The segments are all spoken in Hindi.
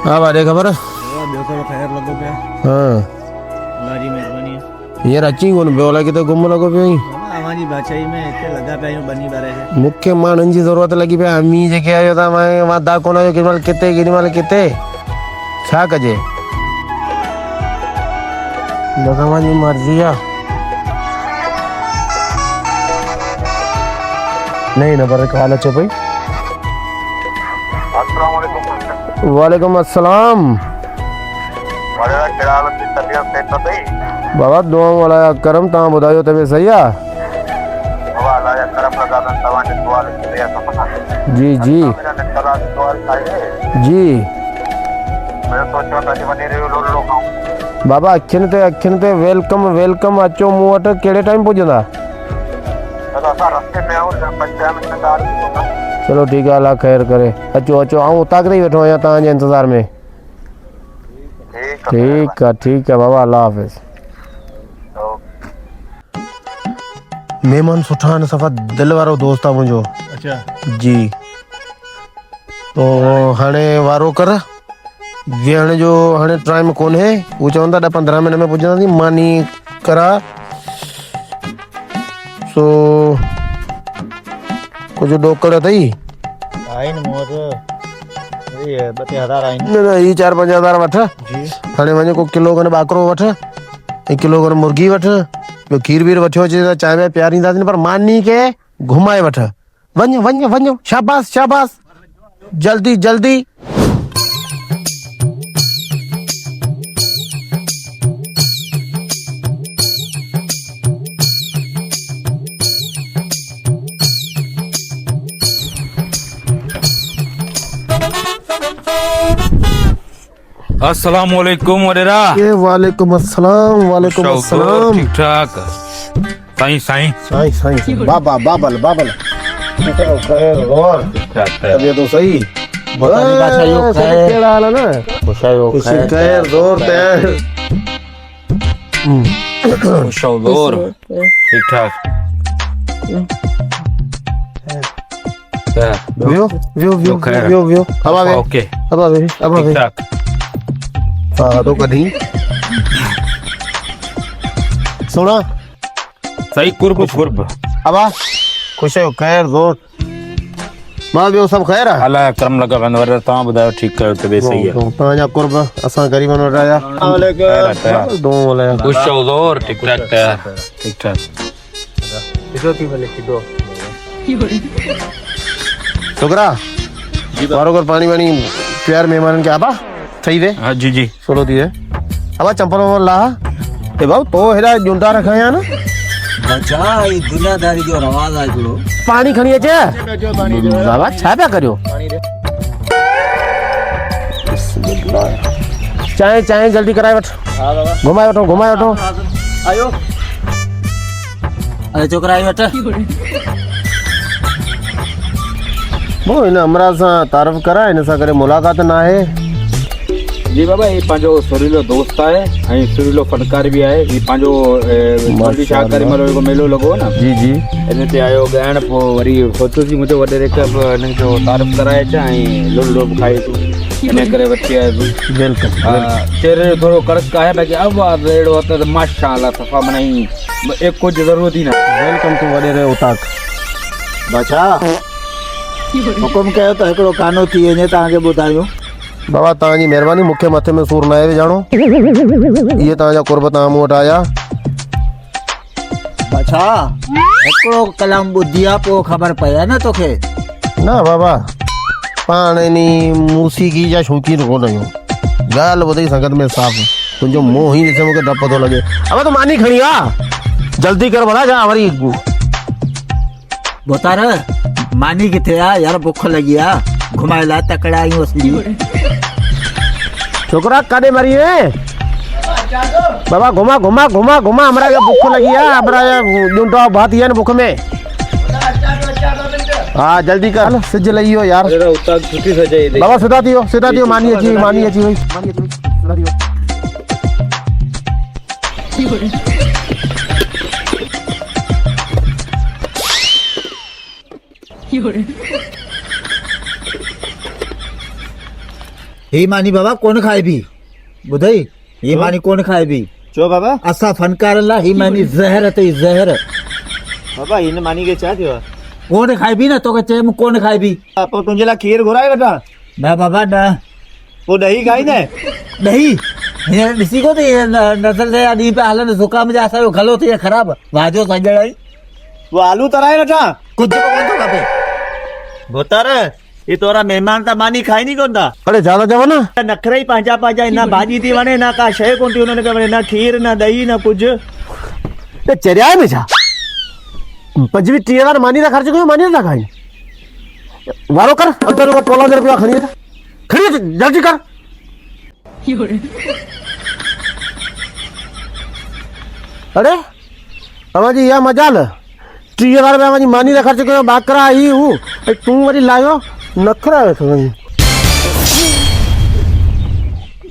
हाँ बारे खबर खैर लगो पे हाँ अल्लाह जी मेहरबानी यार अची कोन पियो अलाए किथे घुम लॻो पियो आहीं हमारी बादशाही में इतने लगा पे बनी बारे है मूंखे माण्हुनि जी ज़रूरत लॻी पई आहे मींहुं जेके आयो था मां दा कोन आयो केॾी महिल किथे छा कजे भॻवान जी मर्ज़ी आहे नहीं न पर कॉल अचे पई वालेकुम अस्सलाम बाबा दुआ वाला करम तव्हां ॿुधायो तबियत सही आहे जी जी जी बाबा अखियुनि ते वेलकम वेलकम अचो मूं वटि कहिड़े टाइम पुॼंदा चलो ठीक है अल्लाह खैर करे अचो अचो आऊं उतां ते ही वेठो आहियां तव्हांजे इंतज़ार में ठीक है बाबा अल्लाह हाफ़िज़ मेहमान सुठा आहिनि सफ़ा दिलि वारो दोस्त आहे मुंहिंजो अच्छा जी तो हाणे वारो कर वेहण जो हाणे टाइम कोन्हे हू चवंदा 10-15 मिनट में पुॼंदासीं मानी करा सो कुझु ॾोकड़ अथई आइन मोर ये 2000 आइन न ही 4-5 हज़ार वठ जी हाणे वञ को किलो खनि ॿाकरो वठ 1 किलो खनि मुर्गी वठ ॿियो खीर वीर वठियो अचे त चांहि में पियारींदासीं पर मानी खे घुमाए वठ वञ शाबाश जल्दी अस्सलाम वालेकुम वडेरा ये वालेकुम अस्सलाम ठीक ठाक साईं बाबल तबियत तो सही केड़ा हाल है ना खैर जोर ठीक ठाक व्यो ओके अब ठीक ठाक तो कहीं सुना सही कुर्ब अब खुश है खैर जोर मां ॿियो सभु ख़ैर आहे अल्लाह करम लगा बंद वर तव्हां ॿुधायो ठीकु कयो त सही आहे तव्हांजा कुर्ब असां ग़रीबनि वटि आया खुश हुज़ूर ठीक ठाक छोकरा वारो कर पानी वानी प्यार मेहमाननि खे आबा ठही वे हाँ जी सोलो थी वे अब चंपल ला ए भाऊ तो हेड़ा जुंडा रखाया ना बचा ये दुनियादारी जो रवाज है जो पानी खणी अचे बाबा छा पिया करियो चाय जल्दी कराए वठ घुमाए वठो आयो अरे छोकरा आई वठ वो इन हमरा सां तारीफ़ करा इन सां करे मुलाकात ना है जी बाबा ये पंहिंजो सुरीलो दोस्त आहे ऐं सुरीलो फनकार बि आहे ही पंहिंजो मोदी शाहकारी में मेलो लॻो ना जी इन ते आयो ॻाइण पोइ वरी सोचियोसीं मुंहिंजो वॾेरे हिननि जो तारीफ़ कराए अचां ऐं लुड़ खाई इन करे वठी आयुसि वेलकम चेहरे जो थोरो कड़क आहे बाक़ी आवाज़ अहिड़ो आहे त माशाअल्लाह सफ़ा माना एक कुछ ज़रूरत ई न वेलकम टू वॾेरे उताक बचा हुकुम कयो त हिकिड़ो कानो थी वञे तव्हांखे ॿुधायूं बाबा तव्हांजी महिरबानी मूंखे मथे में सूर न आहे विझाणो इहे तव्हांजा कुर्ब तव्हां मूं वटि आया बचा हिकिड़ो कलाम ॿुधी आहे पोइ ख़बर पए आहे न तोखे ना बाबा पाण इन मूसीक़ी जा शौक़ीन कोन आहियूं ॻाल्हि ॿुधई संगत में साफ़ तुंहिंजो मुंहुं ई ॾिसे मूंखे डपु थो लॻे अब तो मानी खणी आ जल्दी कर भला जा वरी बोतार मानी किथे आहे यार बुख लॻी आहे घुमाए लाइ तकड़ा आहियूं असली छोकरा काॾे मरी है बाबा घुमा हमरा के भूख लगी है हमरा ॾूंटा भात है भूख में हाँ जल्दी कर सिज लही हो यार बाबा सीधा थियो मानी अची वई सीधा थियो ही मानी बाबा कोण खाए भी ॿुधई ही मानी कोण खाए भी छो बाबा? असां फनकार ला ही मानी ज़हर अथई ज़हर बाबा हिन मानी खे छा थियो आहे? कोन खाए भी न तोखे चए मूं कोन खाए भी पोइ तुंहिंजे लाइ खीर घुराए वठां? न बाबा न पोइ ॾही खाईंदे? ॾही हींअर ॾिसी कोन थी नज़र जा ॾींहं पिया हलनि ज़ुकाम जा असांजो गलो थी ख़राबु वाजो सॼण पोइ आलू तराए वठां? कुझु कोन थो खपे भुतर ये तोरा मेहमान त मानी खाई नहीं कोन था। अरे ज्यादा चवो न नखरे ही पंहिंजा पंहिंजा ना भाॼी थी वणे ना का शइ कोन थी उन्होंने वणे ना खीर ना ॾही ना कुझु। ते चरिया में छा 25-30 मानी था ख़र्च कयो मानी था खाई वारो कर अधु रुपया टोला दे रुपया खणी जल्दी कर अरे अवाजी या मजाल 30,000 रुपया अवाजी मानी था ख़र्च कयो बाकरा ही हूँ तू वरी लायो नखरा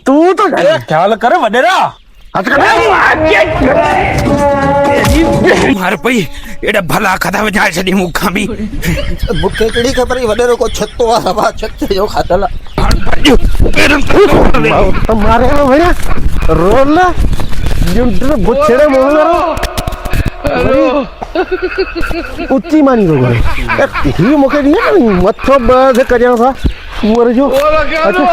तू तो ख्याल कर वडेरा मार पई एड़ा भला खाधा वजा छडी मुखा भी मूंखे कहिड़ी ख़बर ई वॾेरो को छतो आहे हवा छत जो खाधल मारे भैया रोल जुंटर बुछड़े मोहरो उच्ची मानी रो करे ही मुखे नहीं मथो बस करिया था वर जो अच्छा